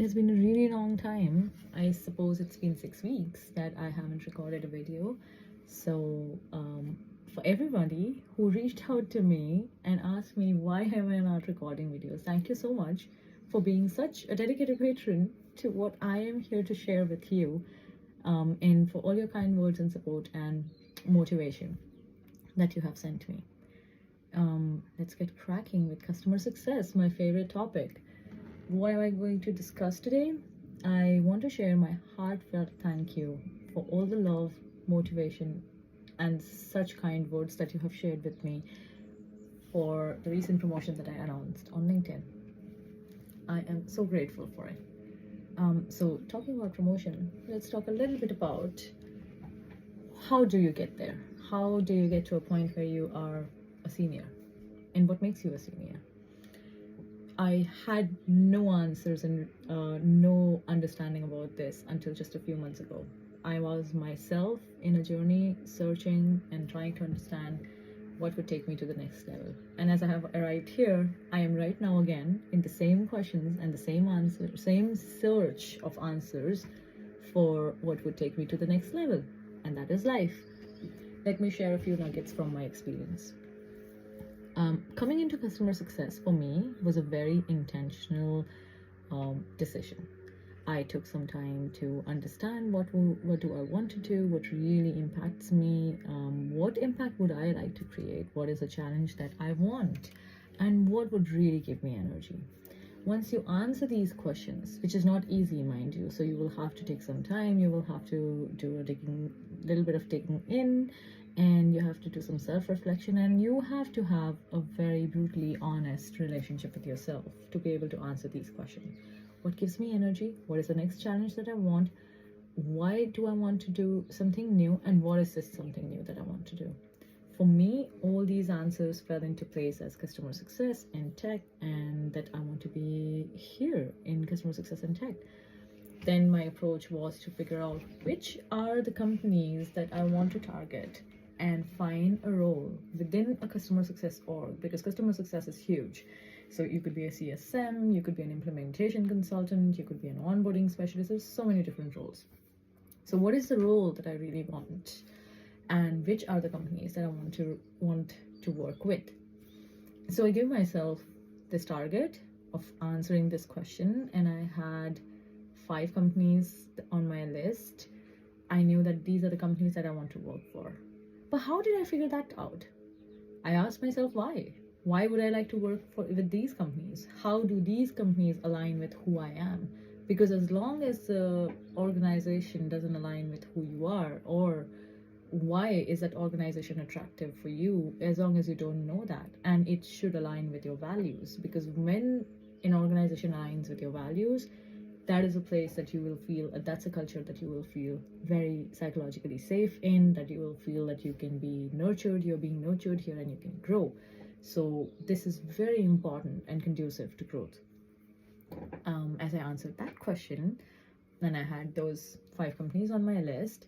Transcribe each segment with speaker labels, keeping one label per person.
Speaker 1: has been a really long time. I suppose it's been 6 weeks that I haven't recorded a video. So, for everybody who reached out to me and asked me why am I not recording videos, thank you so much for being such a dedicated patron to what I am here to share with you, and for all your kind words and support and motivation that you have sent me. Let's get cracking with customer success, my favorite topic. What am I going to discuss today? I want to share my heartfelt thank you for all the love, motivation, and such kind words that you have shared with me for the recent promotion that I announced on LinkedIn. I am so grateful for it. So talking about promotion, let's talk a little bit about how do you get there? How do you get to a point where you are a senior? And what makes you a senior? I had no answers and no understanding about this until just a few months ago. I was myself in a journey searching and trying to understand what would take me to the next level. And as I have arrived here, I am right now again in the same questions and the same answer, same search of answers for what would take me to the next level. And that is life. Let me share a few nuggets from my experience. Coming into customer success for me was a very intentional decision. I took some time to understand what do I want to do, what really impacts me, what impact would I like to create, what is a challenge that I want, and what would really give me energy. Once you answer these questions, which is not easy, mind you, so you will have to take some time, you will have to do a little bit of digging in, and you have to do some self-reflection, and you have to have a very brutally honest relationship with yourself to be able to answer these questions. What gives me energy? What is the next challenge that I want? Why do I want to do something new? And what is this something new that I want to do? For me, all these answers fell into place as customer success and tech, and that I want to be here in customer success and tech. Then my approach was to figure out which are the companies that I want to target and find a role within a customer success org, because customer success is huge. So you could be a CSM, you could be an implementation consultant, you could be an onboarding specialist. There's so many different roles. So what is the role that I really want, and which are the companies that I want to work with? So I gave myself this target of answering this question, and I had 5 companies on my list. I knew that these are the companies that I want to work for. But how did I figure that out? I asked myself why. Why would I like to work with these companies? How do these companies align with who I am? Because as long as the organization doesn't align with who you are, or why is that organization attractive for you, as long as you don't know that, and it should align with your values, because when an organization aligns with your values, that is a place that you will feel, that's a culture that you will feel very psychologically safe in, that you will feel that you can be nurtured, you're being nurtured here, and you can grow. So this is very important and conducive to growth. As I answered that question, then I had those 5 companies on my list.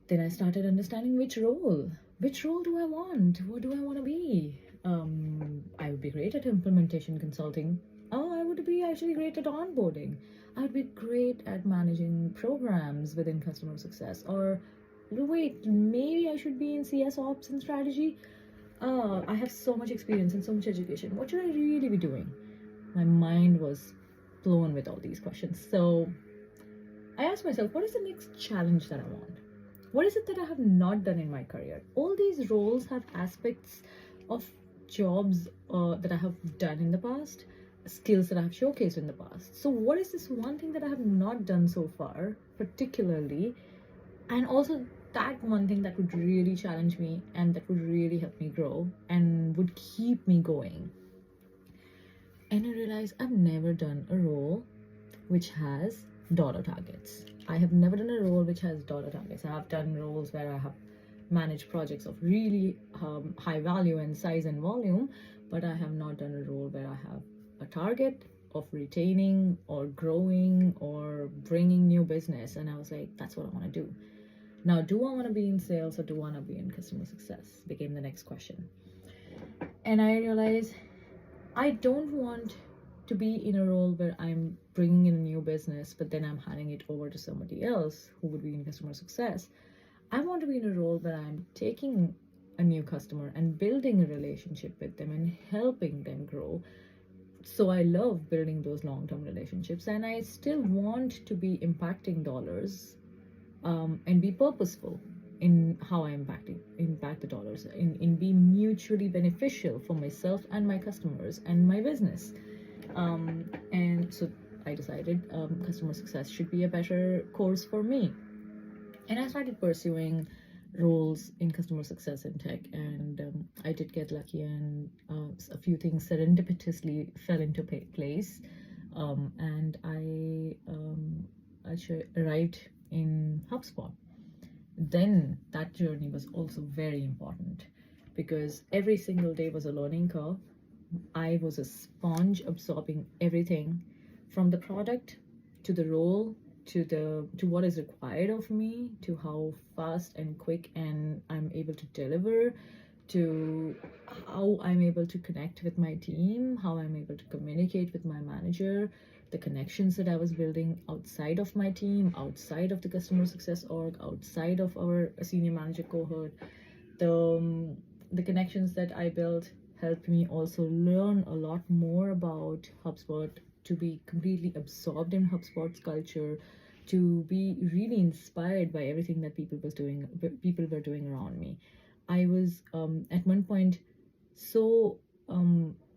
Speaker 1: Then I started understanding which role do I want? What do I want to be? I would be great at implementation consulting. I would be actually great at onboarding. I would be great at managing programs within customer success. Or wait, maybe I should be in CS ops and strategy. I have so much experience and so much education. What should I really be doing? My mind was blown with all these questions. So I asked myself, what is the next challenge that I want? What is it that I have not done in my career? All these roles have aspects of jobs that I have done in the past, skills that I have showcased in the past. So what is this one thing that I have not done so far, particularly, and also that one thing that would really challenge me and that would really help me grow and would keep me going? And I realized I've never done a role which has dollar targets. I have never done a role which has dollar targets. I have done roles where I have managed projects of really high value and size and volume, but I have not done a role where I have a target of retaining or growing or bringing new business. And I was like, that's what I want to do. Now, do I want to be in sales or do I want to be in customer success? Became the next question. And I realized I don't want to be in a role where I'm bringing in a new business, but then I'm handing it over to somebody else who would be in customer success. I want to be in a role where I'm taking a new customer and building a relationship with them and helping them grow. So I love building those long-term relationships, and I still want to be impacting dollars, and be purposeful in how I impact the dollars, in being mutually beneficial for myself and my customers and my business. And so I decided customer success should be a better course for me. And I started pursuing roles in customer success in tech, and I did get lucky, and a few things serendipitously fell into place, and I actually arrived in HubSpot. Then that journey was also very important, because every single day was a learning curve. I was a sponge absorbing everything, from the product to the role to what is required of me, to how fast and quick and I'm able to deliver, to how I'm able to connect with my team, how I'm able to communicate with my manager, the connections that I was building outside of my team, outside of the customer success org, outside of our senior manager cohort. The connections that I built helped me also learn a lot more about HubSpot, to be completely absorbed in HubSpot's culture, to be really inspired by everything that people were doing around me. I was at one point so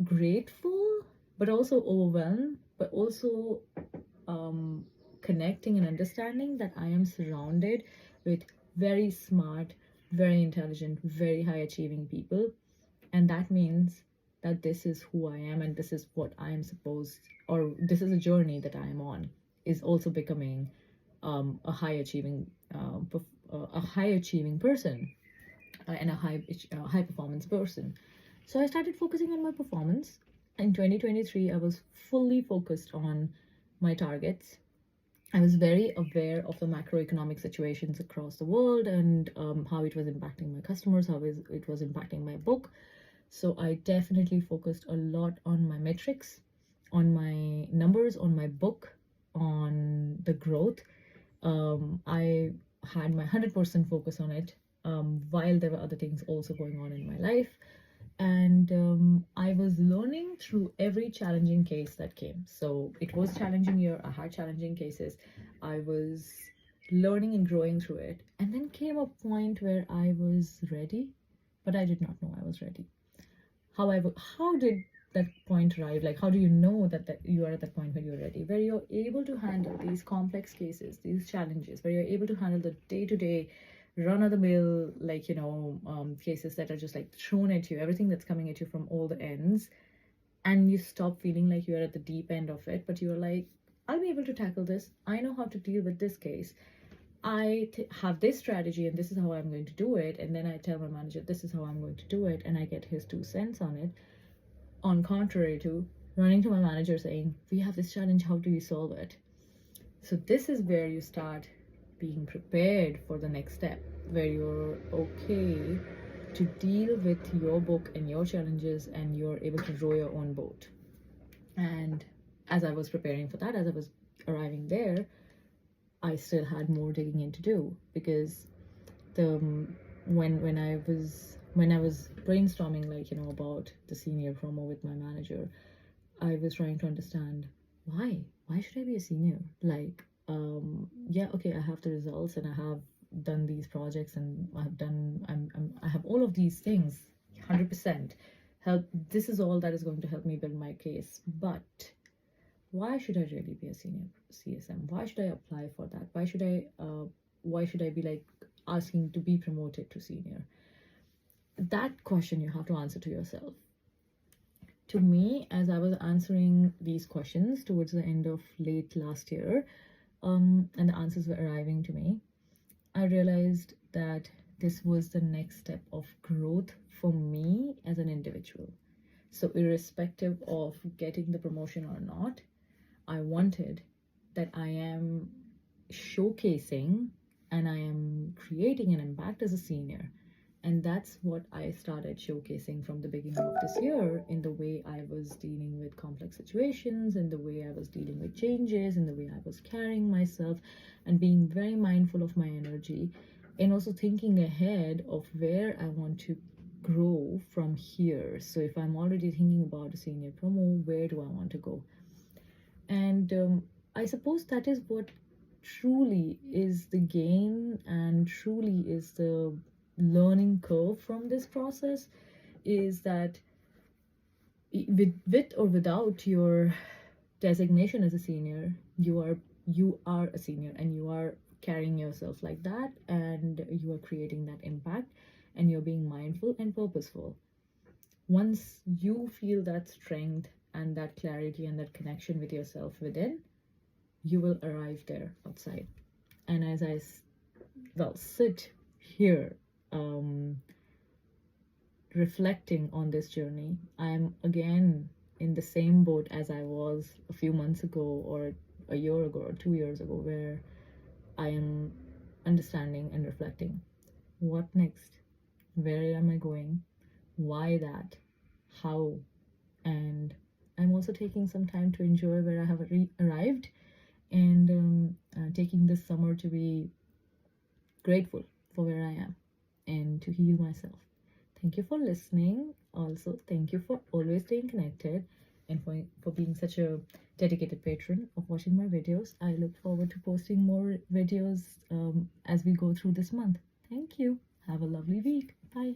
Speaker 1: grateful, but also overwhelmed, but also connecting and understanding that I am surrounded with very smart, very intelligent, very high achieving people. And that means that this is who I am, and this is what I am supposed, or this is a journey that I am on, is also becoming a high achieving person, and a high performance person. So I started focusing on my performance. In 2023, I was fully focused on my targets. I was very aware of the macroeconomic situations across the world, and how it was impacting my customers, how it was impacting my book. So I definitely focused a lot on my metrics, on my numbers, on my book, on the growth. I had my 100% focus on it, while there were other things also going on in my life. And I was learning through every challenging case that came. So it was challenging year, I had challenging cases. I was learning and growing through it. And then came a point where I was ready, but I did not know I was ready. However, how did that point arrive? Like, how do you know that you are at that point where you're ready, where you're able to handle these complex cases, these challenges, where you're able to handle the day-to-day run-of-the-mill, like, cases that are just like thrown at you, everything that's coming at you from all the ends, and you stop feeling like you're at the deep end of it, but you're like, I'll be able to tackle this. I know how to deal with this case. I have this strategy, and this is how I'm going to do it. And then I tell my manager, this is how I'm going to do it, and I get his 2 cents on it. On contrary to running to my manager saying, we have this challenge, how do we solve it? So this is where you start being prepared for the next step, where you're okay to deal with your book and your challenges, and you're able to row your own boat. And as I was preparing for that, as I was arriving there, I still had more digging in to do, because when I was brainstorming, about the senior promo with my manager, I was trying to understand why should I be a senior? Yeah, okay, I have the results, and I have done these projects, and I have all of these things, 100% help. This is all that is going to help me build my case, but why should I really be a senior CSM? Why should I apply for that? Why should I be asking to be promoted to senior? That question you have to answer to yourself. To me, as I was answering these questions towards the end of late last year, and the answers were arriving to me, I realized that this was the next step of growth for me as an individual. So irrespective of getting the promotion or not, I wanted that I am showcasing and I am creating an impact as a senior. And that's what I started showcasing from the beginning of this year, in the way I was dealing with complex situations, in the way I was dealing with changes, in the way I was carrying myself, and being very mindful of my energy, and also thinking ahead of where I want to grow from here. So if I'm already thinking about a senior promo, where do I want to go? And I suppose that is what truly is the gain and truly is the learning curve from this process, is that with or without your designation as a senior, you are a senior, and you are carrying yourself like that, and you are creating that impact, and you're being mindful and purposeful. Once you feel that strength and that clarity and that connection with yourself within, you will arrive there outside. And as I sit here reflecting on this journey, I'm again in the same boat as I was a few months ago, or a year ago, or 2 years ago, where I am understanding and reflecting. What next? Where am I going? Why that? How? And I'm also taking some time to enjoy where I have arrived, and taking this summer to be grateful for where I am and to heal myself. Thank you for listening. Also, thank you for always staying connected, and for being such a dedicated patron of watching my videos. I look forward to posting more videos as we go through this month. Thank you. Have a lovely week. Bye.